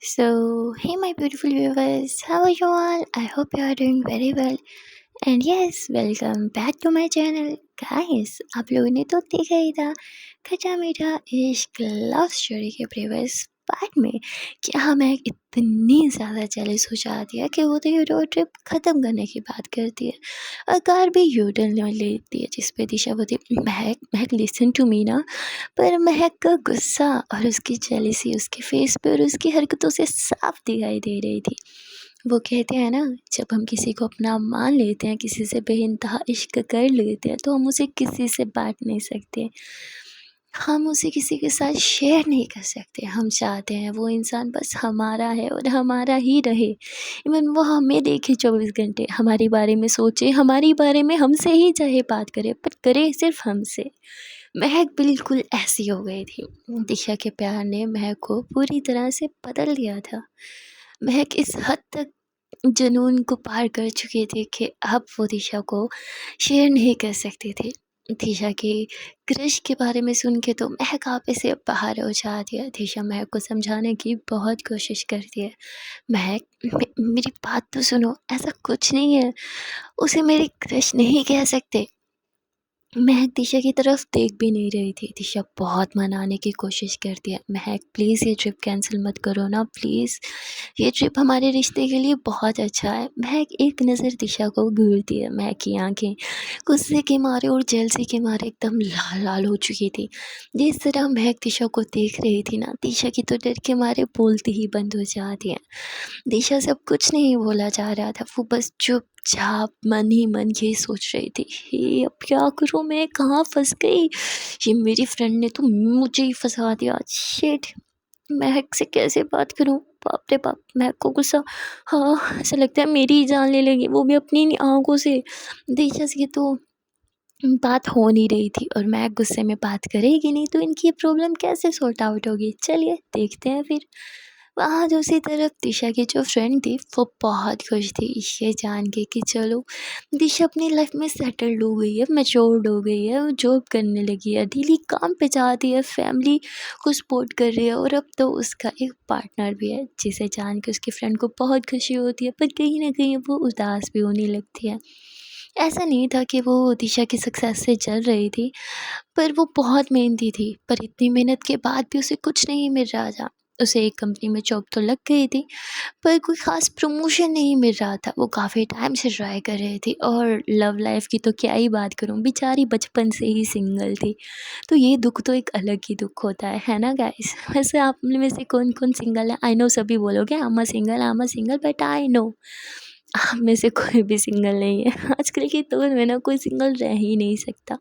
Hey, my beautiful viewers, how are you all? I hope you are doing very well. And yes, welcome back to my channel. Guys, आप लोगों ने तो देखा ही था खट्टा मीठा इश्क लव स्टोरी के प्रीवियस पार्ट में कि हमें इतनी ज़्यादा जेलस हो जाती है कि वो तो ये रोड ट्रिप ख़त्म करने की बात करती है और कार भी यू टर्न ले लेती है जिस पे दिशा बोलती है, महक महक लिसन टू मी ना। पर महक का गुस्सा और उसकी जेलसी उसके फेस पे और उसकी हरकतों से साफ दिखाई दे रही थी। वो कहते हैं ना, जब हम किसी को अपना मान लेते हैं, किसी से बेइंतहा इश्क कर लेते हैं, तो हम उसे किसी से बांट नहीं सकते, हम उसे किसी के साथ शेयर नहीं कर सकते। हम चाहते हैं वो इंसान बस हमारा है और हमारा ही रहे। इवन वो हमें देखे 24 घंटे, हमारे बारे में सोचे, हमारे बारे में हमसे ही चाहे बात करे, पर करे सिर्फ हमसे। महक बिल्कुल ऐसी हो गई थी। दिशा के प्यार ने महक को पूरी तरह से बदल दिया था। महक इस हद तक जुनून को पार कर चुके थे कि अब वो दिशा को शेयर नहीं कर सकते थे। दिशा के क्रश के बारे में सुन के तो महक आपे से बाहर हो जाती है। दिशा महक को समझाने की बहुत कोशिश करती है। महक, मेरी बात तो सुनो, ऐसा कुछ नहीं है, उसे मेरी क्रश नहीं कह सकते। महक दिशा की तरफ देख भी नहीं रही थी। दिशा बहुत मनाने की कोशिश करती है, महक प्लीज़ ये ट्रिप कैंसिल मत करो ना प्लीज़, ये ट्रिप हमारे रिश्ते के लिए बहुत अच्छा है। महक एक नज़र दिशा को घूरती है। महक की आंखें गुस्से के मारे और जेलसी के मारे एकदम लाल लाल हो चुकी थी। जिस तरह महक दिशा को देख रही थी ना, दिशा की तो डर के मारे बोलती ही बंद हो जाती है। दिशा से अब कुछ नहीं बोला जा रहा था, वो बस चुपचाप मन ही मन ये सोच रही थी, हे अब क्या करूँ, मैं कहाँ फंस गई, ये मेरी फ्रेंड ने तो मुझे ही फंसा दिया। शिट, महक से कैसे बात करूँ, बाप रे बाप। महक को गुस्सा, हाँ ऐसा लगता है मेरी ही जान ले लेगी, वो भी अपनी आंखों से। दिशा से तो बात हो नहीं रही थी और महक गुस्से में बात करेगी नहीं तो इनकी ये प्रॉब्लम कैसे सॉर्ट आउट होगी। चलिए देखते हैं फिर। वहाँ दूसरी तरफ दिशा की जो फ्रेंड थी वो बहुत खुश थी ये जान के कि चलो दिशा अपनी लाइफ में सेटल्ड हो गई है, मैच्योर्ड हो गई है, वो जॉब करने लगी है, डेली काम पे जाती है, फैमिली को सपोर्ट कर रही है और अब तो उसका एक पार्टनर भी है, जिसे जान के उसकी फ्रेंड को बहुत खुशी होती है, पर कहीं ना कहीं वो उदास भी होने लगती है। ऐसा नहीं था कि वो दिशा की सक्सेस से जल रही थी, पर वो बहुत मेहनती थी, पर इतनी मेहनत के बाद भी उसे कुछ नहीं मिल रहा था। उसे एक कंपनी में जॉब तो लग गई थी, पर कोई ख़ास प्रमोशन नहीं मिल रहा था। वो काफ़ी टाइम से ट्राई कर रही थी और लव लाइफ़ की तो क्या ही बात करूँ, बेचारी बचपन से ही सिंगल थी। तो ये दुःख तो एक अलग ही दुःख होता है ना गाइस? वैसे आप में से कौन-कौन सिंगल है? आई नो सभी बोलोगे I am a single but I know आप में से कोई भी सिंगल नहीं है। आजकल के दौर में ना कोई सिंगल रह ही नहीं सकता।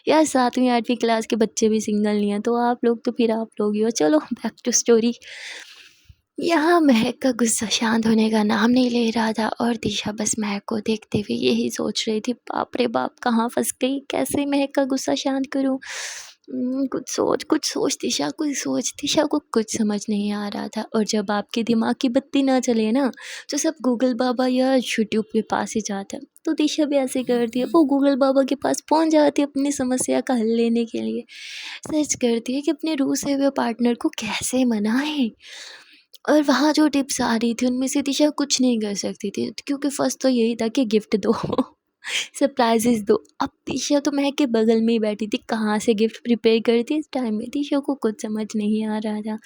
यार 7वीं 8वीं क्लास के बच्चे भी सिंगल नहीं हैं, तो आप लोग तो फिर आप लोग ही हो। चलो बैक टू स्टोरी। यहाँ महक का गुस्सा शांत होने का नाम नहीं ले रहा था और दिशा बस महक को देखते हुए यही सोच रही थी, बाप रे बाप कहाँ फँस गई, कैसे महक का गुस्सा शांत करूँ? कुछ सोच दिशा, कुछ सोच। दिशा को कुछ समझ नहीं आ रहा था और जब आपके दिमाग की बत्ती ना चले ना, तो सब गूगल बाबा या यूट्यूब के पास ही जाता है। तो दिशा भी ऐसे करती है, वो गूगल बाबा के पास पहुँच जाती है अपनी समस्या का हल लेने के लिए। सर्च करती है कि अपने रूठे हुए पार्टनर को कैसे मनाएँ। और वहाँ जो टिप्स आ रही थी उनमें से दिशा कुछ नहीं कर सकती थी, क्योंकि फर्स्ट तो यही था कि गिफ्ट दो सरप्राइजेस दो। अब दिशा तो महक के बगल में ही बैठी थी, कहाँ से गिफ्ट प्रिपेयर करती इस टाइम में, दिशा को कुछ समझ नहीं आ रहा था।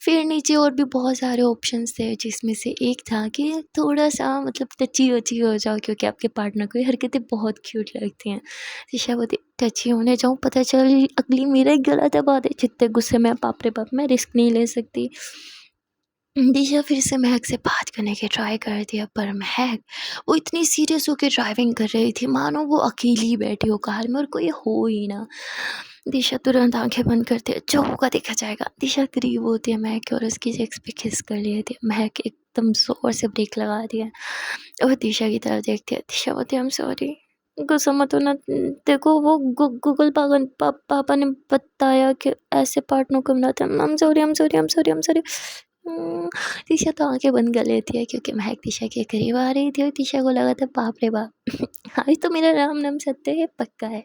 फिर नीचे और भी बहुत सारे ऑप्शंस थे, जिसमें से एक था कि थोड़ा सा मतलब टची वची हो जाओ, क्योंकि आपके पार्टनर को ये हरकतें बहुत क्यूट लगती हैं। दिशा बोलती टची होने जाऊँ, पता चल अगली मेरा ही गला दबा दे। जितने गुस्से में, बाप रे बाप, मैं रिस्क नहीं ले सकती। दिशा फिर से महक से बात करने की ट्राई कर दिया, पर महक वो इतनी सीरियस होकर ड्राइविंग कर रही थी मानो वो अकेली बैठी हो कार में और कोई हो ही ना। दिशा तुरंत आंखें बंद करती है, जो होगा देखा जाएगा। दिशा करीब होती है महक के और उसकी जेक्स पे किस कर लेती है। महक एकदम जोर से ब्रेक लगा दिया और दिशा की तरफ देखती है। दिशा बोलती है, आई एम सॉरी, गुस्सा मत होना, देखो वो गूगल पापा ने बताया कि ऐसे पार्टनर को बनाते हैं। I am sorry, I am sorry, I am sorry, I am sorry. Disha तो आंखें बंद कर लेती है, क्योंकि महक दिशा के करीब आ रही थी और दिशा को लगा था बाप रे बाप आज तो मेरा राम नाम सत्य है, पक्का है।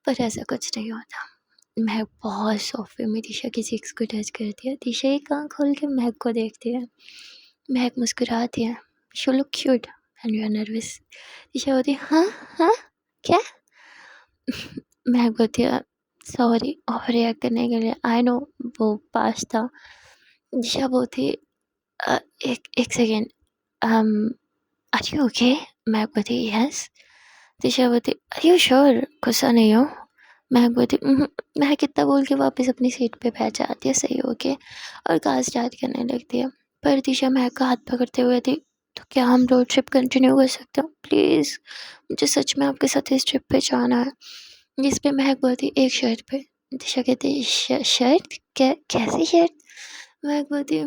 पर ऐसा कुछ नहीं होता। महक बहुत सॉफ्ट वे में दिशा की चिक्स को टच करती है। दिशा एक आँख खोल के महक को देखती है। महक मुस्कुराती है। She look cute and you are nervous. Disha बोलती है, हाँ हाँ क्या? महक बोलती है, सॉरी ओवर रिएक्ट करने के लिए, आई नो वो पास था। दिशा बोलती है, एक एक सेकेंड, आर यू ओके? महक बोलती है, यस। दिशा बोलती, आर यू श्योर गुस्सा नहीं हो? महक बोलती, महक इतना बोल के वापस अपनी सीट पे बैठ जाती है सही होके और कार स्टार्ट करने लगती है। पर दिशा महक का हाथ पकड़ते हुए थी, तो क्या हम रोड ट्रिप कंटिन्यू कर सकते हो प्लीज़? मुझे सच में आपके साथ इस ट्रिप पे जाना है। जिस पे महक बोलती, एक शर्त पे। दिशा कहती, शर्त? कैसी शर्त? महक बोलती,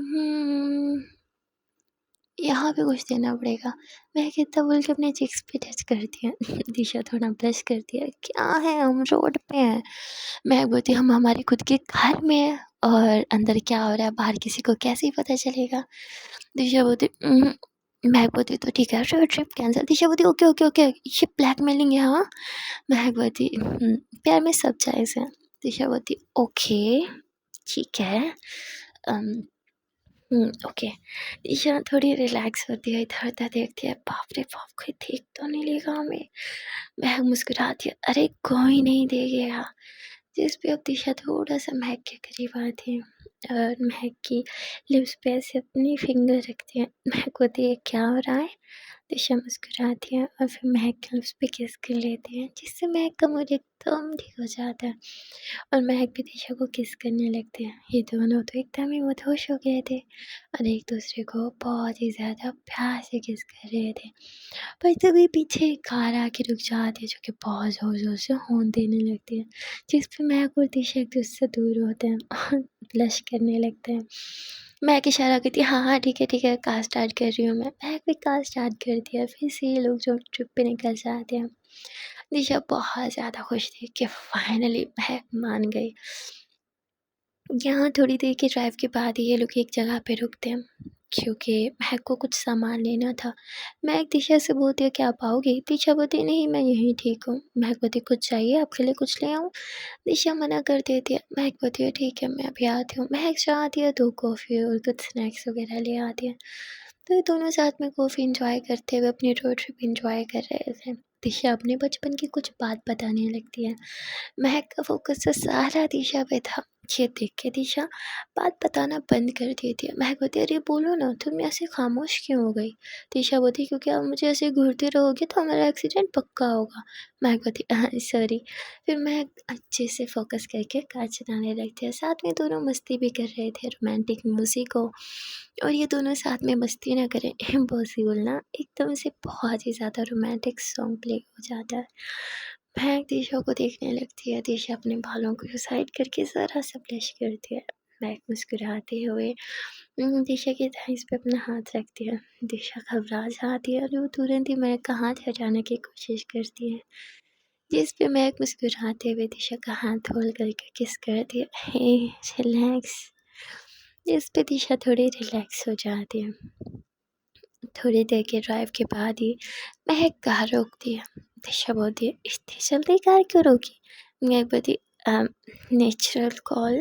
यहाँ पे कुछ देना पड़ेगा। महक इतना बोल के अपने चिक्स पे टच करती है। दिशा थोड़ा ब्लश करती है, क्या है हम रोड पे हैं। महक बोलती, हम हमारे खुद के घर में हैं और अंदर क्या हो रहा है बाहर किसी को कैसे ही पता चलेगा। दिशा बोलती, महक बोलती, तो ठीक है रोड ट्रिप कैंसिल। दिशा बोलती, ओके ओके ओके, ये ब्लैकमेलिंग है हाँ? महक बोलती, प्यार में सब जायज़ है। दिशा बोलती, ओके ठीक है, ओके। ईशा थोड़ी रिलैक्स होती है, इधर-उधर देखती है, बाप रे बाप कोई देख तो नहीं लेगा हमें। महक मुस्कुराती है, अरे कोई नहीं देखेगा। जिस पे अब दिशा थोड़ा-सा महक के करीब आती है और महक की लिप्स पे ऐसे अपनी फिंगर रखती है। महक बोलती है, क्या हो रहा है? दिशा मुस्कुराती है और फिर महक के लिप्स पे किस कर लेती है, जिससे महक का मूड एकदम ठीक हो जाता है और महक भी दिशा को किस करने लगती है। ये दोनों तो एकदम ही मदहोश हो गए थे और एक दूसरे को बहुत ही ज़्यादा प्यार से किस कर रहे थे। पर तभी पीछे एक कार आके रुक जाती है जो कि बहुत ज़ोर-ज़ोर से हॉर्न देने लगती है, जिस पे महक और दिशा एक दूसरे से दूर होते हैं और ब्लश करने लगते हैं। महक इशारा करती है, हाँ, हाँ, ठीक है, कार स्टार्ट कर रही हूँ मैं। महक भी कार स्टार्ट करती है, फिर से ये लोग जो ट्रिप पे निकल जाते हैं। दिशा बहुत ज़्यादा खुश थी कि फाइनली महक मान गई। यहाँ थोड़ी देर के ड्राइव के बाद ही ये लोग एक जगह पे रुकते हैं क्योंकि महक को कुछ सामान लेना था। महक दिशा से बोलती है, क्या आप आओगे? दिशा बोलती है, नहीं मैं यहीं ठीक हूँ। महक बोलती है, कुछ चाहिए आपके लिए कुछ ले आऊँ? दिशा मना कर देती है। महक बोलती है, ठीक है मैं अभी आती हूँ। महक जाती है, 2 कॉफ़ी और कुछ स्नैक्स वगैरह ले आती है। तो ये दोनों साथ में कॉफ़ी एंजॉय करते हुए अपनी रोड ट्रिप एंजॉय कर रहे थे। दिशा अपने बचपन की कुछ बात बताने लगती है। महक का फोकस तो सारा दिशा पे था। ये देख के दिशा बात बताना बंद कर देती है। महक बोलती है, अरे बोलो ना, तुम ऐसे खामोश क्यों हो गई? दिशा बोलती है, क्योंकि आप मुझे ऐसे घूरते रहोगे तो हमारा एक्सीडेंट पक्का होगा। महक बोलती है, सॉरी। फिर महक अच्छे से फोकस करके कार चलाने लगती है। साथ में दोनों मस्ती भी कर रहे थे रोमांटिक म्यूज़िक को, और ये दोनों साथ में मस्ती ना करें इम्पॉसिबल ना, एकदम से बहुत ही ज़्यादा रोमांटिक सॉन्ग प्ले हो जाता है। महक दिशा को देखने लगती है। दिशा अपने बालों को साइड करके ज़रा सा ब्लश करती है। महक मुस्कुराते हुए दिशा की थाइस पे अपना हाथ रखती है। दिशा घबरा जाती है और वो तुरंत ही महक का हाथ हटाने की कोशिश करती है, जिस पे महक मुस्कुराते हुए दिशा का हाथ होल्ड करके किस करती है, हे रिलैक्स। जिस पे दिशा थोड़ी रिलैक्स हो जाती है। थोड़ी देर के ड्राइव के बाद ही महक कार रोकती है। दिशा बोलती है, इतनी जल्दी कार क्यों रोकी? महक बोलती, नेचुरल कॉल।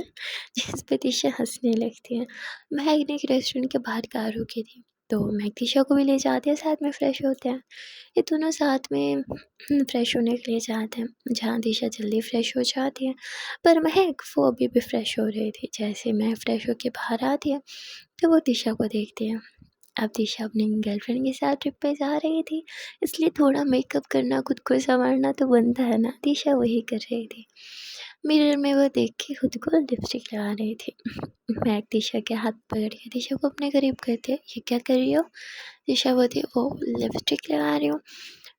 जिस पे दिशा हंसने लगती है। महक ने एक रेस्टोरेंट के बाहर कार रोकी थी, तो महक दिशा को भी ले जाते हैं, साथ में फ्रेश होते हैं। ये दोनों साथ में फ्रेश होने के लिए जाते हैं, जहाँ दिशा जल्दी फ्रेश हो जाती है। पर महक वो अभी भी फ्रेश हो रही थी। जैसे महक फ्रेश होके बाहर आती है तो वो दिशा को देखती है। अब दिशा अपनी गर्लफ्रेंड के साथ ट्रिप पे जा रही थी, इसलिए थोड़ा मेकअप करना, खुद को संवारना तो बनता है ना। दिशा वही कर रही थी। मिरर में वो देख के खुद को लिपस्टिक लगा रही थी। मैं दिशा के हाथ पकड़ के दिशा को अपने करीब करती है, ये क्या कर रही हो? दिशा बोलती है, वो लिपस्टिक लगा रही हूँ।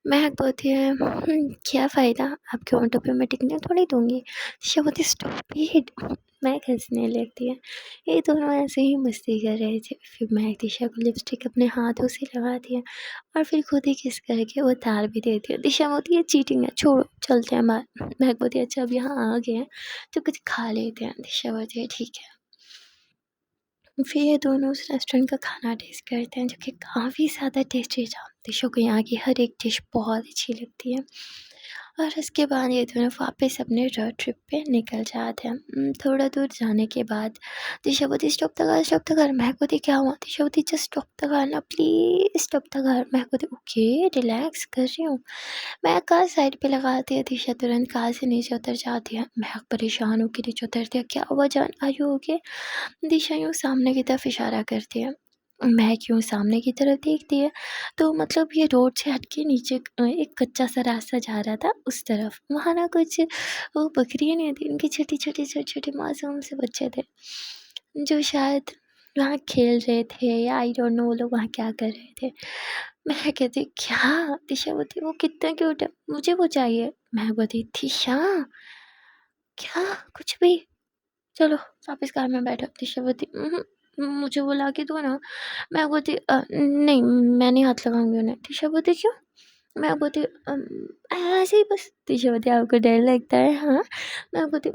महक बोलती है, क्या फ़ायदा, आपके होंठों पे मैं टिकने थोड़ी दूँगी। दिशा बोलती है, स्टूपिड। महक हंसने लगती है। ये दोनों ऐसे ही मस्ती कर रहे थे। फिर महक दिशा को लिपस्टिक अपने हाथों से लगाती है और फिर खुद ही किस करके उतार भी देती है। दिशा बोलती है, चीटिंग है, छोड़ो चलते हैं बाहर। महक बोलती है, अच्छा अब यहाँ आ गए हैं तो कुछ खा लेते हैं। दिशा बोलती है, ठीक है। फिर ये दोनों उस रेस्टोरेंट का खाना टेस्ट करते हैं, जो कि काफ़ी ज़्यादा टेस्टी था। दिशा को यहाँ की हर एक डिश बहुत अच्छी लगती है। और उसके बाद ये दोनों वापस अपने रोड ट्रिप पे निकल जाते हैं। थोड़ा दूर जाने के बाद दिशा बोलती स्टॉप द कार। मैं बोलती क्या हुआ? दिशा बोलती जस्ट स्टॉप द कार ना प्लीज, स्टॉप द कार। मैं बोलती ओके रिलैक्स कर रही हूँ। मैं कार साइड पे लगाती है, दिशा तुरंत कार से नीचे उतर जाती है। मैं परेशान होकर नीचे उतरती है, क्या हुआ जान, आर यू ओके? दिशा यूँ सामने की तरफ इशारा करती है। मैं क्यों सामने की तरफ देखती है, तो मतलब ये रोड से हट के नीचे एक कच्चा सा रास्ता जा रहा था उस तरफ। वहाँ ना कुछ वो बकरियाँ नहीं होती, उनके छोटे-छोटे मासूम से बच्चे थे, जो शायद वहाँ खेल रहे थे या आई डोंट नो वो लोग वहाँ क्या कर रहे थे। मैं कहती क्या? दिशा बोलती वो कितना क्यूट है, मुझे वो चाहिए। मैं बोलती दिशा क्या? कुछ भी, चलो वापस कार में बैठो। दिशा बोलती मुझे वो ला के दो ना। मैं बोलती नहीं मैं नहीं हाथ लगाऊंगी उन्हें। दिशा बोलती क्यों? मैं बोलती ऐसे ही बस। दिशा बोलती आपको डर लगता है हाँ? मैं बोलती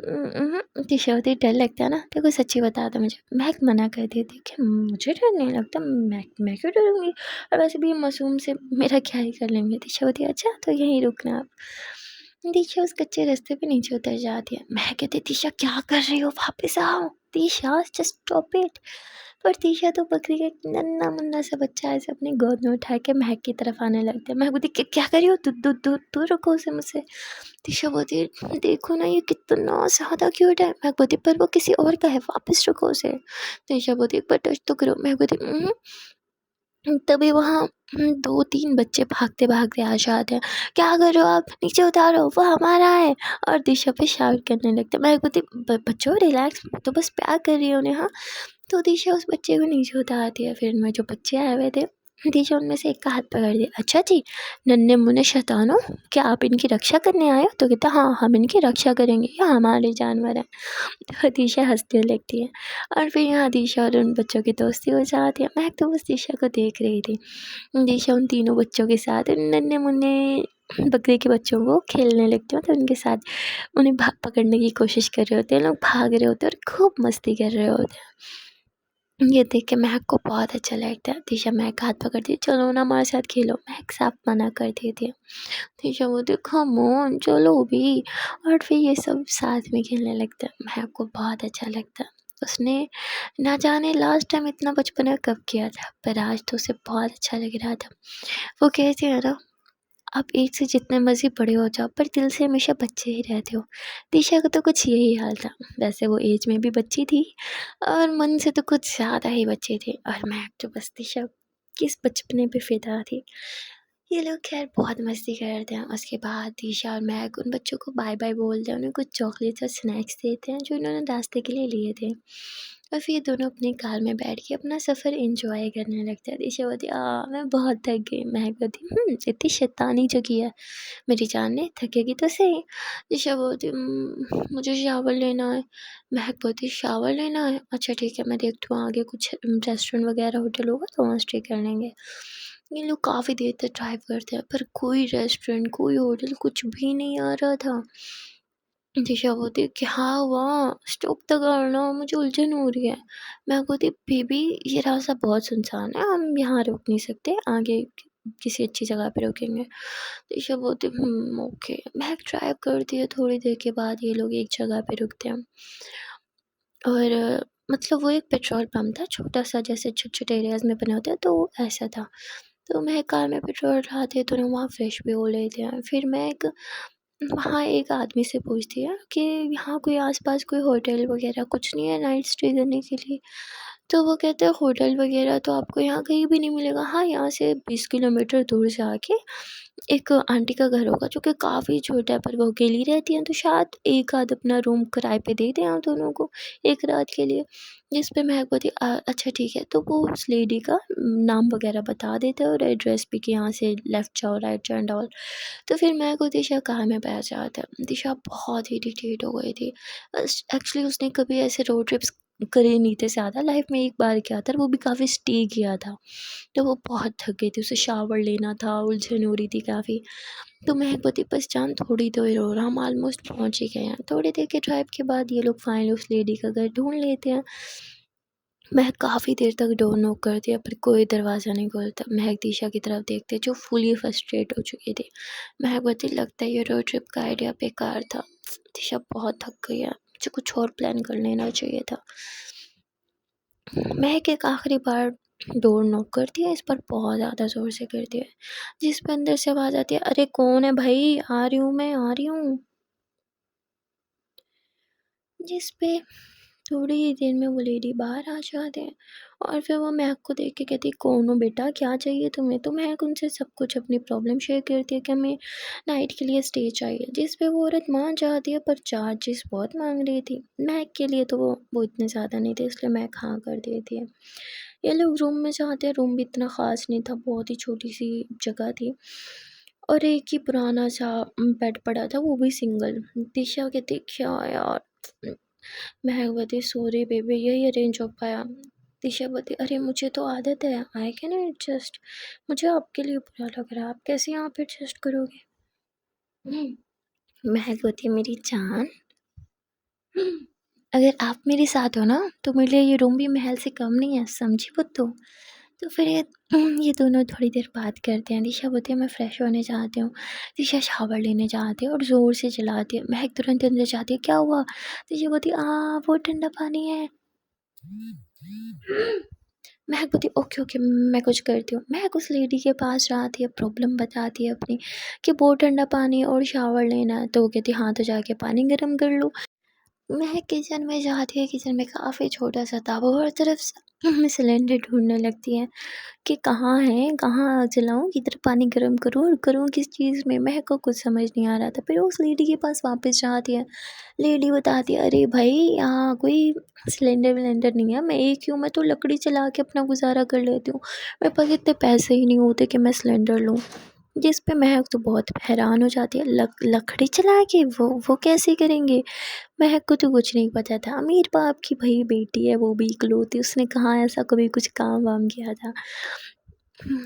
दिशा बोलती डर लगता है ना, देखो सच्ची बता दो मुझे। मैं मना कर देती कि मुझे डर नहीं लगता, मैं क्यों डरूंगी, और वैसे भी मासूम से मेरा क्या ही कर लेंगे। दिशा बोलती अच्छा तो यहीं रुकना आप। दिशा उस कच्चे रास्ते पे नीचे उतर जाती है। मैं कहती दिशा क्या कर रही हो, वापस आओ दिशा, जस्ट स्टॉप इट। पर दिशा तो बकरी का एक नन्ना मुन्ना सा बच्चा ऐसे अपनी गोद में उठा के महक की तरफ आने लगता है। मैं बोलती क्या कर रही हो, दूर रखो उसे मुझसे। दिशा बोलती देखो ना ये कितना ज़्यादा क्यूट है। मैं बोलती पर वो किसी और का है, वापस रखो उसे। दिशा बोलती पर टच तो करो। मैं बोलती तभी वहाँ 2-3 बच्चे भागते-भागते आ जाते हैं। क्या कर रहे हो आप? नीचे उतारो, वो हमारा है। और दिशा पे शाउट करने लगते हैं। मैं बोलती बच्चों रिलैक्स, तो बस प्यार कर रही हूँ उन्हें हाँ। तो दिशा उस बच्चे को नीचे उतारती है। फिर उनमें जो बच्चे आए हुए थे, दिशा उनमें से एक का हाथ पकड़ दिया। अच्छा जी, नन्हे-मुन्ने शैतानों, क्या आप इनकी रक्षा करने आए हो? तो कहता हाँ, हम इनकी रक्षा करेंगे, ये हमारे जानवर हैं। तो दिशा हँसने लगती है और फिर यहाँ दिशा और उन बच्चों की दोस्ती हो जाती है। मैं तो बस दिशा को देख रही थी। दिशा उन तीनों बच्चों के साथ उन नन्हे-मुन्ने बकरी के बच्चों को खेलने लगती है, तो उनके साथ उन्हें पकड़ने की कोशिश कर रहे होते हैं, लोग भाग रहे होते हैं और खूब मस्ती कर रहे होते हैं। ये देख के महक को बहुत अच्छा लगता है। दिशा महक का हाथ पकड़ती है, चलो ना हमारे साथ खेलो। महक साफ मना कर देती है। दिशा बोलती है कम ऑन चलो भी, और फिर ये सब साथ में खेलने लगता है। महक को बहुत अच्छा लगता है। उसने ना जाने लास्ट टाइम इतना बचपना कब किया था, पर आज तो उसे बहुत अच्छा लग रहा था। वो कहती है ना आप एज से जितने मर्जी बड़े हो जाओ पर दिल से हमेशा बच्चे ही रहते हो। दिशा का तो कुछ यही हाल था। वैसे वो एज में भी बच्ची थी और मन से तो कुछ ज़्यादा ही बच्चे थे, और मैं तो बस दिशा किस बचपने पे फिदा थी। ये लोग खैर बहुत मस्ती करते हैं। उसके बाद दिशा और मैग उन बच्चों को बाय बाय बोलते हैं, उन्हें कुछ चॉकलेट्स और स्नैक्स देते हैं जो इन्होंने रास्ते के लिए लिए थे, और फिर ये दोनों अपनी कार में बैठ के अपना सफ़र एंजॉय करने लगते हैं। दिशा बोलती मैं बहुत थक गई। महक बोलती इतनी शैतानी जो की है मेरी जान ने, थकेगी तो सही। दिशा बोलती मुझे शावर लेना है। महक बोलती शावर लेना है, अच्छा ठीक है मैं देखती हूँ आगे कुछ रेस्टोरेंट वगैरह होटल होगा तो वहाँ स्टे कर लेंगे। ये लोग काफ़ी देर तक ड्राइव करते हैं पर कोई रेस्टोरेंट कोई होटल कुछ भी नहीं आ रहा था। दिशा बोलती क्या हुआ, स्टॉप तो करना, मुझे उलझन हो रही है। मैं बोलती बेबी ये रास्ता बहुत सुनसान है, हम यहाँ रुक नहीं सकते, आगे किसी अच्छी जगह पे रुकेंगे। दिशा बोलती ओके। मैं ड्राइव करती है, थोड़ी देर के बाद ये लोग एक जगह पे रुकते हैं और मतलब वो एक पेट्रोल पंप था छोटा सा, जैसे छोटे-छोटे एरियाज़ में बने होते हैं तो ऐसा था। तो मैं कार में पेट्रोल डलाती तो ना वहाँ फ्रेश भी हो लेते हैं। फिर मैं एक वहाँ एक आदमी से पूछती है कि यहाँ कोई आस-पास कोई होटल वगैरह कुछ नहीं है नाइट स्टे करने के लिए? तो वो कहते हैं होटल वगैरह तो आपको यहाँ कहीं भी नहीं मिलेगा। हाँ, यहाँ से 20 किलोमीटर दूर से आके एक आंटी का घर होगा जो कि काफ़ी छोटा है पर वो अकेली रहती हैं, तो शायद एक आध अपना रूम किराए पे दे दें आप दोनों को 1 रात के लिए। जिस पे महक बोलती अच्छा ठीक है। तो वो उस लेडी का नाम वगैरह बता देते हैं और एड्रेस भी कि यहाँ से लेफ्ट जाओ, राइट जाओ एंड ऑल। तो फिर महक और दिशा कार में बैठ जाते हैं। दिशा बहुत इरिटेट हो गई थी। एक्चुअली उसने कभी ऐसे रोड ट्रिप्स करे नहीं थे ज़्यादा, लाइफ में एक बार किया था और वो भी काफ़ी स्टे किया था। तो वो बहुत थक गई थी, उसे शावर लेना था, उलझन हो रही थी काफ़ी। तो महक बोलती बस जान थोड़ी देर और, हम ऑलमोस्ट पहुँच ही गए हैं। थोड़ी देर के ड्राइव के बाद ये लोग फाइनली उस लेडी का घर ढूँढ लेते हैं। महक काफ़ी देर तक डोर नॉक करती है पर कोई दरवाज़ा नहीं खोलता। महक दिशा की तरफ देखती है जो फुली फ्रस्ट्रेट हो चुकी थी। महक बोलती, लगता है ये रोड ट्रिप का आइडिया बेकार था। दिशा बहुत थक गई है, मुझे कुछ और प्लान कर लेना चाहिए था। महक एक आखिरी बार डोर नॉक करती है, इस पर बहुत ज़्यादा ज़ोर से करती है, जिस पर अंदर से आवाज़ आती है, अरे कौन है भाई, आ रही हूँ मैं, आ रही हूँ। जिस पे थोड़ी ही देर में वो लेडी बाहर आ जाते हैं और फिर वो महक को देख के कहती, कौन हो बेटा, क्या चाहिए तुम्हें। तो महक उनसे सब कुछ अपनी प्रॉब्लम शेयर करती है कि हमें नाइट के लिए स्टे चाहिए, जिस पे वो औरत मान जाती है पर चार्जेस बहुत मांग रही थी। महक के लिए तो वो इतने ज़्यादा नहीं थे, इसलिए महक हाँ कर देती है। ये लोग रूम में जाते हैं, रूम भी इतना ख़ास नहीं था, बहुत ही छोटी सी जगह थी और एक ही पुराना सा बेड पड़ा था, वो भी सिंगल। दिशा कहती, क्या यार। महक बोलती, सॉरी बेबी, यही अरेंज हो पाया। दिशा बोलती, अरे मुझे तो आदत है, आई कैन एडजस्ट। मुझे आपके लिए बुरा लग रहा है, आप कैसे यहाँ पे एडजस्ट करोगे। महक बोलती है, मेरी जान, अगर आप मेरे साथ हो ना तो मेरे लिए ये रूम भी महल से कम नहीं है, समझी बुद्धू। तो फिर ये दोनों थोड़ी देर बात करते हैं। दिशा बोलती है, मैं फ्रेश होने जाती हूँ। दिशा शावर लेने जाती है और ज़ोर से चिल्लाती है। महक तुरंत अंदर जाती है, क्या हुआ। दिशा बोलती है, वो ठंडा पानी है। महक बोलती, ओके ओके मैं कुछ करती हूँ। महक उस लेडी के पास जाती है, प्रॉब्लम बताती है अपनी कि बहुत ठंडा पानी और शावर लेना है। तो वो कहती, हाँ तो जाके पानी गर्म कर लो। महक किचन में जाती है, किचन में काफ़ी छोटा सा था, वो हर तरफ सिलेंडर ढूंढने लगती है कि कहाँ है, कहाँ आग जलाऊँ, किधर पानी गर्म करूँ और करूँ किस चीज़ में। महक को कुछ समझ नहीं आ रहा था। फिर उस लेडी के पास वापस जाती है। लेडी बताती है, अरे भाई यहाँ कोई सिलेंडर विलेंडर नहीं है, मैं एक ही हूँ, मैं तो लकड़ी चला के अपना गुजारा कर लेती हूँ, मेरे पास इतने पैसे ही नहीं होते कि मैं सिलेंडर लूँ। जिस पे महक तो बहुत हैरान हो जाती है, लकड़ी चला के वो कैसे करेंगे। महक को तो कुछ नहीं पता था, अमीर बाप की भाई बेटी है, वो भी इकलौती, उसने कहाँ ऐसा कभी कुछ काम वाम किया था।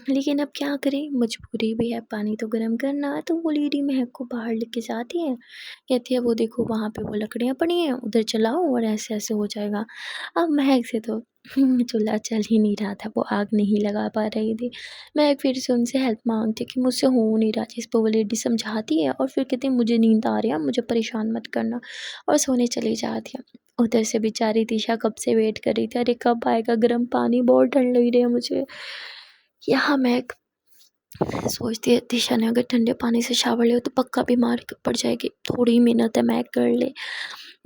लेकिन अब क्या करें, मजबूरी भी है, पानी तो गर्म करना है। तो वो लेडी महक को बाहर लेके जाती है, कहती है, वो देखो वहाँ पे वो लकड़ियाँ पड़ी हैं, उधर चलाओ और ऐसे ऐसे हो जाएगा। अब महक से तो चूल्हा चल ही नहीं रहा था, वो आग नहीं लगा पा रही थी। महक फिर से उनसे हेल्प मांगती कि मुझसे हो नहीं रहा, जिस पर वो लेडी समझाती है और फिर कहती है, मुझे नींद आ रही है, मुझे परेशान मत करना, और सोने चली जाती है। उधर से बेचारी दिशा कब से वेट कर रही थी, अरे कब आएगा गर्म पानी, बहुत ठंड लग रही है मुझे। यहाँ महक सोचती है, दिशा ने अगर ठंडे पानी से शावर लिया तो पक्का बीमार पड़ जाएगी, थोड़ी ही मेहनत है, महक कर ले।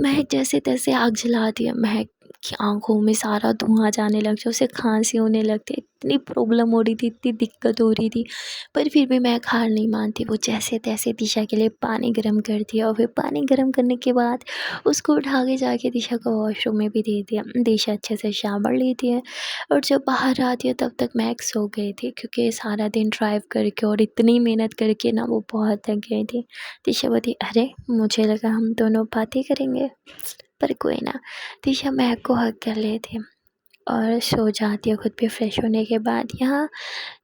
महक जैसे तैसे आग जलाती है। महक की आंखों में सारा धुआं जाने लग जाए, उसे खांसी होने लगती है, इतनी प्रॉब्लम हो रही थी, इतनी दिक्कत हो रही थी, पर फिर भी महक हार नहीं मानती। वो जैसे तैसे दिशा के लिए पानी गर्म करती है और फिर पानी गर्म करने के बाद उसको उठा के जाके दिशा को वॉशरूम में भी दे दिया। दिशा अच्छे से शावर लेती है और जब बाहर आती है तब तक महक सो गई थी, क्योंकि सारा दिन ड्राइव करके और इतनी मेहनत करके ना वो बहुत थक गई थी। दिशा बोली, अरे मुझे लगा हम दोनों बातें करेंगे, पर कोई ना। दिशा महक को हग कर लेती है और सो जाती है खुद भी फ्रेश होने के बाद। यहाँ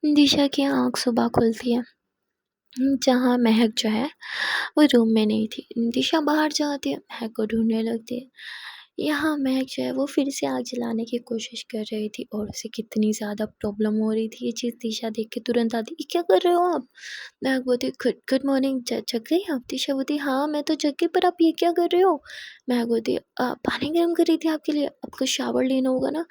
दिशा की आँख सुबह खुलती है, जहाँ महक जो है वो रूम में नहीं थी। दिशा बाहर जाती है, महक को ढूंढने लगती है। यहाँ महक जो है वो फिर से आग जलाने की कोशिश कर रही थी और उसे कितनी ज़्यादा प्रॉब्लम हो रही थी। ये चीज़ दिशा देख के तुरंत आती, ये क्या कर रहे हो आप। महक बोलती, गुड गुड मॉर्निंग, जग गई आप। दिशा बोलती, हाँ मैं तो जग गई, पर आप ये क्या कर रहे हो। महक बोलती, पानी गर्म कर रही थी आपके लिए, आपको शावर लेना होगा ना।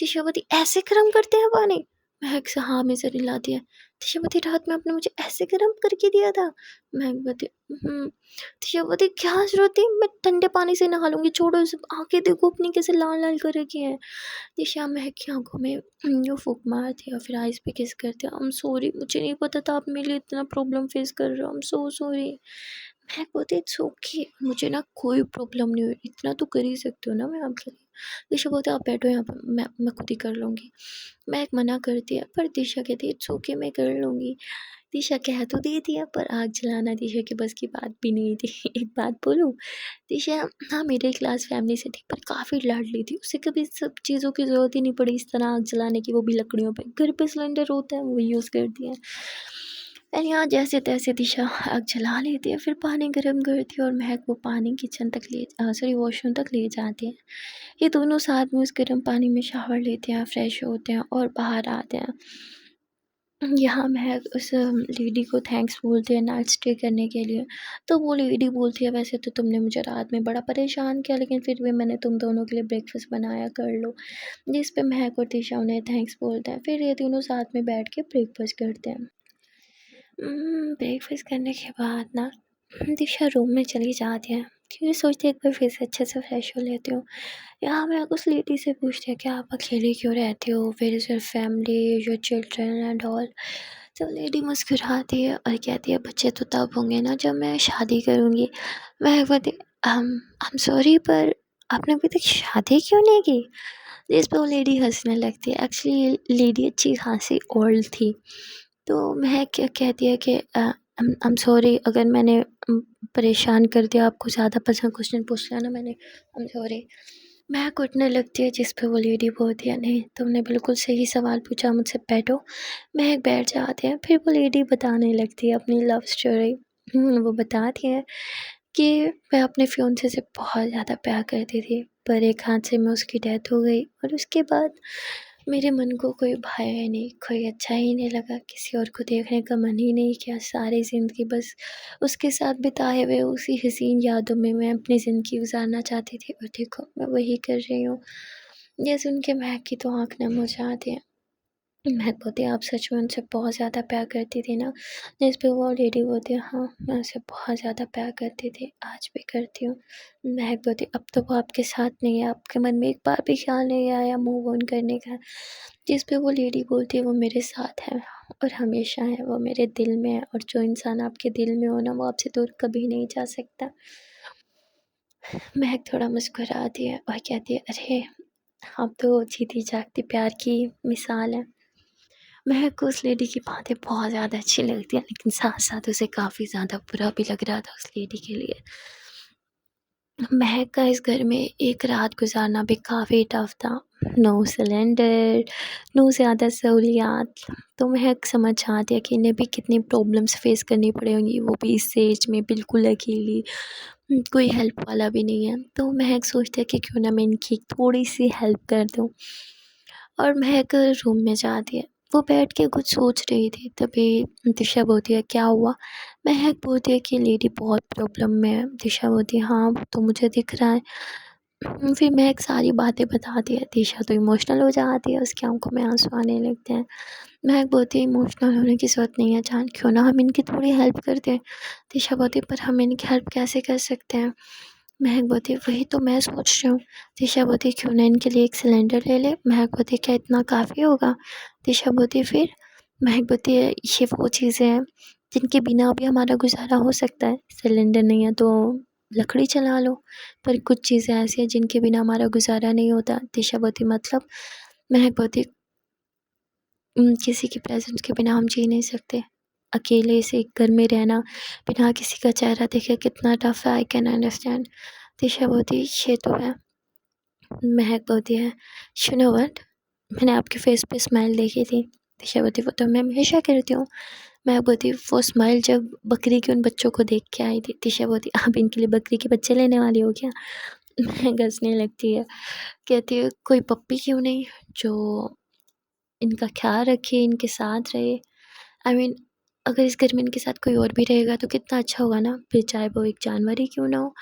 दिशा बोलती, ऐसे गर्म करते हैं पानी। महक से हाँ में जरी लाती है। दिशा बोलती, रात में आपने मुझे ऐसे गर्म करके दिया था। महक बोलती, दिशा बोलती, क्या ज़रूरत थी, मैं ठंडे पानी से नहा लूँगी, छोड़ो इसे, आँखें देखो अपनी कैसे लाल लाल कर रखी है। दिशा महक की आंखों में जो फूंक मारती है और फिर आइज़ पे किस करती है, आई एम सॉरी, मुझे नहीं पता था आप मेरे लिए इतना प्रॉब्लम फेस कर रहे हो, आई एम सो सॉरी। महक बोलती, इट्स ओके, मुझे ना कोई प्रॉब्लम नहीं हुई, इतना तो कर ही सकती हूँ ना मैं आपके लिए। दिशा बोलती, आप बैठो यहाँ पर, मैं खुद ही कर लूँगी। महक मना करती है पर दिशा कहती है, इट्स ओके मैं कर लूँगी। दिशा कह तो देती है पर आग जलाना दिशा की बस की बात भी नहीं थी। एक बात बोलूँ, दिशा हाँ मिडिल क्लास फैमिली से थी पर काफ़ी लाडली थी, उसे कभी सब चीज़ों की ज़रूरत ही नहीं पड़ी इस तरह आग जलाने की, वो भी लकड़ियों पे। घर पे सिलेंडर होता है वो यूज़ करती है। एंड यहाँ जैसे तैसे दिशा आग जला लेती है, फिर पानी गर्म करती है और महक वो पानी किचन तक सॉरी वॉशरूम तक ले जाती है। ये दोनों साथ में उस गर्म पानी में शावर लेते हैं, फ्रेश होते हैं और बाहर आते हैं। यहाँ महक उस लेडी को थैंक्स बोलती है नाइट स्टे करने के लिए। तो वो लेडी बोलती है, वैसे तो तुमने मुझे रात में बड़ा परेशान किया, लेकिन फिर भी मैंने तुम दोनों के लिए ब्रेकफास्ट बनाया, कर लो। जिस पे महक और दिशा उन्हें थैंक्स बोलते हैं। फिर ये तीनों साथ में बैठ के ब्रेकफास्ट करते हैं। ब्रेकफास्ट करने के बाद ना दिशा रूम में चली जाती है, क्योंकि सोचती है एक बार फिर से अच्छे से फ्रेश हो लेती हूँ। यहाँ मैं उस लेडी से पूछती है कि आप अकेले क्यों रहती हो, where is your family, your children and all. तो लेडी मुस्कुराती है और कहती है बच्चे तो तब होंगे ना जब मैं शादी करूँगी। मैं बोलती आई एम सॉरी, पर आपने अभी तक शादी क्यों नहीं की। जिस पे वो लेडी हंसने लगती है। एक्चुअली लेडी अच्छी खासी ओल्ड थी। तो महक क्या कहती है कि आई एम सॉरी अगर मैंने परेशान कर दिया आपको, ज़्यादा पर्सनल क्वेश्चन पूछ लिया ना मैंने, आई एम सॉरी। महक उठने लगती है, जिस पे वो लेडी बोलती है नहीं तुमने बिल्कुल सही सवाल पूछा, मुझसे बैठो। महक बैठ जाते हैं। फिर वो लेडी बताने लगती है अपनी लव स्टोरी। वो बताती है कि मैं अपने फियोंसे से बहुत ज़्यादा प्यार करती थी, पर एक हादसे में उसकी डेथ हो गई और उसके बाद मेरे मन को कोई भाया ही नहीं, कोई अच्छा ही नहीं लगा, किसी और को देखने का मन ही नहीं किया। सारी ज़िंदगी बस उसके साथ बिताए हुए उसी हसीन यादों में मैं अपनी ज़िंदगी गुजारना चाहती थी, और देखो मैं वही कर रही हूँ। ये सुन के महक की तो आँख नम हो जाती है। महक बोलती है आप सच में उनसे बहुत ज़्यादा प्यार करती थी ना। जिस पे वो लेडी बोलती है हाँ मैं उनसे बहुत ज़्यादा प्यार करती थी, आज भी करती हूँ। महक बोलती अब तो वो आपके साथ नहीं है, आपके मन में एक बार भी ख्याल नहीं आया मूव ऑन करने का। जिस पे वो लेडी बोलती है वो मेरे साथ है और हमेशा है, वो मेरे दिल में है, और जो इंसान आपके दिल में हो ना वो आपसे दूर कभी नहीं जा सकता। महक थोड़ा मुस्कुराती है और कहती है अरे आप तो जीती जागती प्यार की मिसाल है। महक को उस लेडी की बातें बहुत ज़्यादा अच्छी लगती हैं, लेकिन साथ साथ उसे काफ़ी ज़्यादा बुरा भी लग रहा था उस लेडी के लिए। महक का इस घर में एक रात गुजारना भी काफ़ी टफ था। नो सिलेंडर, नो ज़्यादा सहूलियात। तो महक समझ जाती है कि इन्हें भी कितनी प्रॉब्लम्स फेस करनी पड़ेंगी, वो भी इस एज में बिल्कुल अकेली। कोई हेल्प वाला भी नहीं है। तो महक सोचती है कि क्यों ना मैं इनकी थोड़ी सी हेल्प कर दूँ, और महक रूम में जाती है। वो बैठ के कुछ सोच रही थी, तभी दिशा बोलती है क्या हुआ। महक बोलती है कि लेडी बहुत प्रॉब्लम में है। दिशा बोलती है हाँ वो तो मुझे दिख रहा है। फिर महक सारी बातें बताती है। दिशा तो इमोशनल हो जाती है, उसकी आंखों में आंसू आने लगते हैं। महक बोलती है इमोशनल होने की ज़रूरत नहीं है जान, क्यों ना हम इनकी थोड़ी हेल्प कर दें। दिशा बोलती है पर हम इनकी हेल्प कैसे कर सकते हैं। महक बोलती है वही तो मैं सोच रही हूँ। दिशा बोलती है क्यों ना इनके लिए एक सिलेंडर ले ले। महक बोलती है क्या इतना काफ़ी होगा। दिशा बोलती है फिर। महक बोलती है ये वो चीज़ें हैं जिनके बिना भी हमारा गुजारा हो सकता है। सिलेंडर नहीं है तो लकड़ी चला लो, पर कुछ चीज़ें ऐसी हैं जिनके बिना हमारा गुजारा नहीं होता। दिशा बोलती मतलब। महक बोलती किसी की प्रेजेंस के बिना हम जी नहीं सकते। अकेले से एक घर में रहना बिना किसी का चेहरा देखे कितना टफ है, आई कैन अंडरस्टैंड। दिशा बोलती ये तो है। महक बोलती है यू नो व्हाट, मैंने आपके फेस पे स्माइल देखी थी। दिशा बोलती वो तो मैं हमेशा करती हूँ। महक बोलती वो स्माइल जब बकरी के उन बच्चों को देख के आई थी। दिशा बोलती आप इनके लिए बकरी के बच्चे लेने वाली हो क्या। महक हंसने लगती है, कहती है कोई पप्पी क्यों नहीं जो इनका ख्याल रखे, इनके साथ रहे। आई मीन अगर इस घर में इनके साथ कोई और भी रहेगा तो कितना अच्छा होगा ना, फिर चाहे वो एक जानवर ही क्यों ना हो।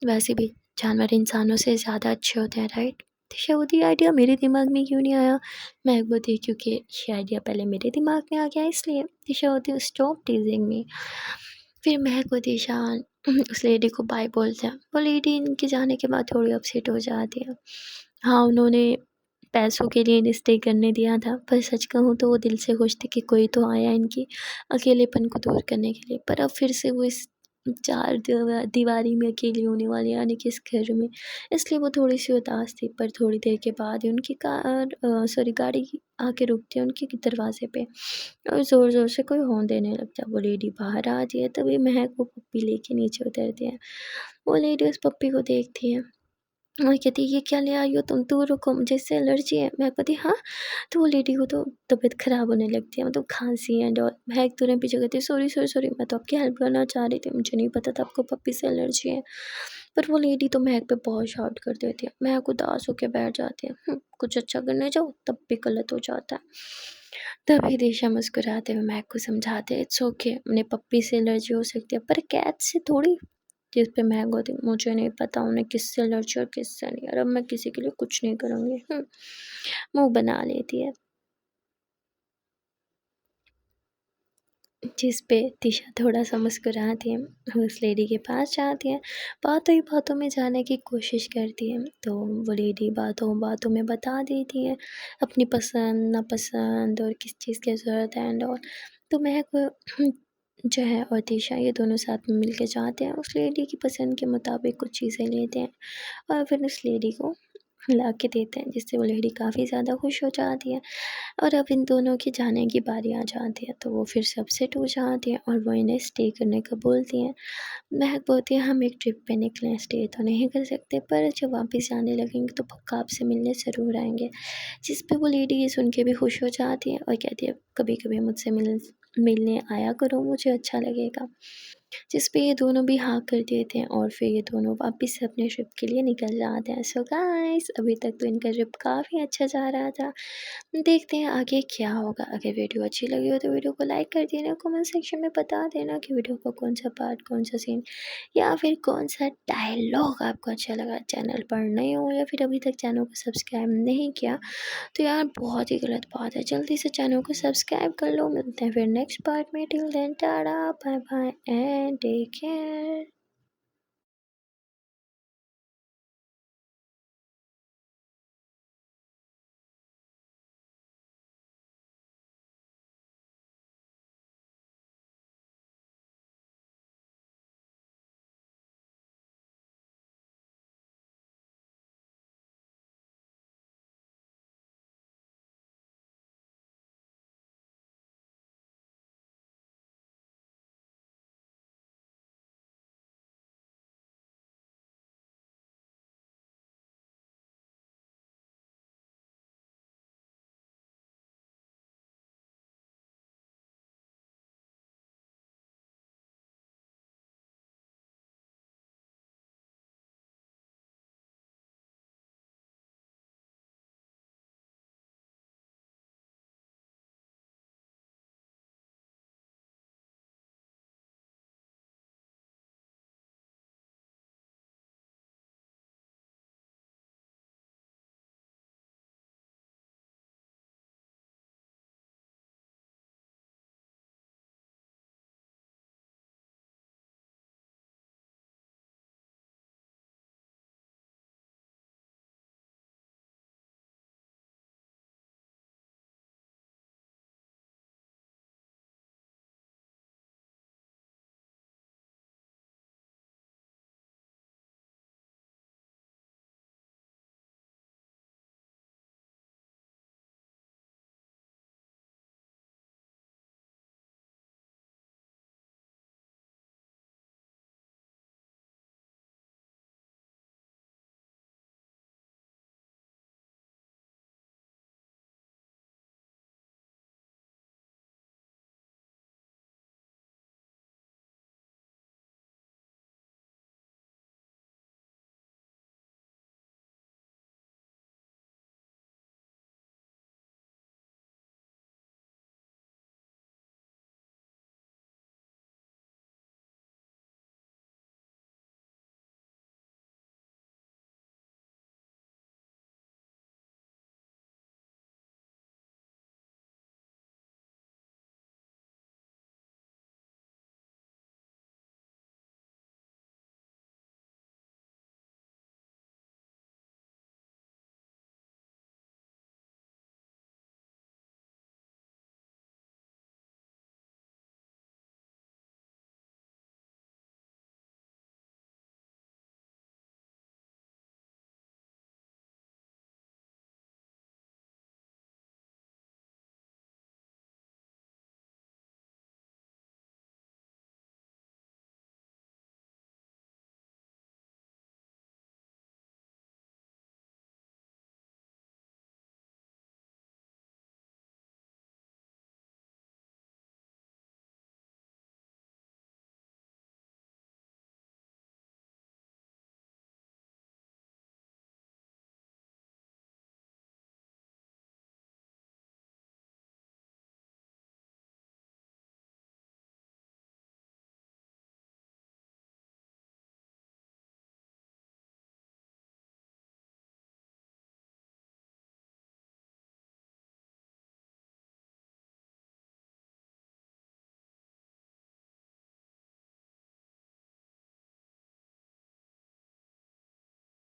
वैसे भी जानवर इंसानों से ज़्यादा अच्छे होते हैं राइट। दिशा बोलती ये आइडिया मेरे दिमाग में क्यों नहीं आया। महक बोलती क्योंकि ये आइडिया पहले मेरे दिमाग में आ गया इसलिए। दिशा बोलती स्टॉप टीजिंग मी। फिर महक को दिशा उस लेडी को बाय बोलते हैं। वो लेडी इनके जाने के बाद थोड़ी अपसेट हो जाती है। हाँ उन्होंने पैसों के लिए इन्हें स्टे करने दिया था, पर सच कहूँ तो वो दिल से खुश थे कि कोई तो आया इनकी अकेलेपन को दूर करने के लिए। पर अब फिर से वो इस चार दीवारी में अकेली होने वाली, यानी कि इस घर में, इसलिए वो थोड़ी सी उदास थी। पर थोड़ी देर के बाद ही उनकी गाड़ी आके रुकती है उनके दरवाजे पे, और ज़ोर ज़ोर से कोई हॉर्न देने लगता है। वो लेडी बाहर आती है, तभी महक वो पप्पी लेके नीचे उतरती है। वो लेडी उस पप्पी को देखती है और कहती ये क्या ले आई हो तुम, तो रुको मुझे इससे एलर्जी है। मैं कहती हाँ, तो वो लेडी को तो तबीयत ख़राब होने लगती है, मतलब खांसी एंड ऑल। महक तुरंत पीछे कहती है सॉरी सॉरी सॉरी, मैं तो आपकी हेल्प करना चाह रही थी, मुझे नहीं पता था आपको पप्पी से एलर्जी है। पर वो लेडी तो महक पे बहुत शाउट कर देती है। महक उदास होकर बैठ जाती है। कुछ अच्छा करने जाओ तब भी गलत हो जाता है। तभी दिशा मुस्कुराते हुए महक को समझाते हैं इट्स ओके, उन्हें पप्पी से एलर्जी हो सकती है पर कैट से थोड़ी। जिस पे महक होती मुझे नहीं पता उन्हें किससे एलर्जी और किससे नहीं, और अब मैं किसी के लिए कुछ नहीं करूँगी। मुँह बना लेती है। जिस पे दिशा थोड़ा-सा मुस्कुराती है, वो उस लेडी के पास जाती है, बातों ही बातों में जानने की कोशिश करती है, तो वो लेडी बातों-बातों में बता देती है अपनी पसंद, नापसंद और किस चीज़ की ज़रूरत है एंड ऑल। तो महक जो है और दिशा ये दोनों साथ में मिल के जाते हैं, उस लेडी की पसंद के मुताबिक कुछ चीज़ें लेते हैं और फिर उस लेडी को ला के देते हैं, जिससे वो लेडी काफ़ी ज़्यादा खुश हो जाती है। और अब इन दोनों की जाने की बारी आ जाती है, तो वो फिर से अपसेट हो जाती हैं और वो इन्हें स्टे करने का बोलती हैं। महक बोलती है हम एक ट्रिप पे निकले हैं, स्टे तो नहीं कर सकते पर जब वापस जाने लगेंगे तो पक्का आपसे मिलने ज़रूर आएँगे। जिस पे वो लेडी ये सुन के भी खुश हो जाती है और कहती है कभी-कभी मुझसे मिलने आया करो, मुझे अच्छा लगेगा। जिस पे ये दोनों भी हाँ कर देते हैं और फिर ये दोनों वापस से अपने ट्रिप के लिए निकल जाते हैं। सो गाइस अभी तक तो इनका ट्रिप काफ़ी अच्छा जा रहा था। देखते हैं आगे क्या होगा। अगर वीडियो अच्छी लगी हो तो वीडियो को लाइक कर देना, कमेंट सेक्शन में बता देना कि वीडियो का कौन सा पार्ट, कौन सा सीन या फिर कौन सा डायलॉग आपको अच्छा लगा। चैनल पर नए हो या फिर अभी तक चैनल को सब्सक्राइब नहीं किया तो यार बहुत ही गलत बात है, जल्दी से चैनल को सब्सक्राइब कर लो। मिलते हैं फिर नेक्स्ट पार्ट में, till then tata bye bye and take care.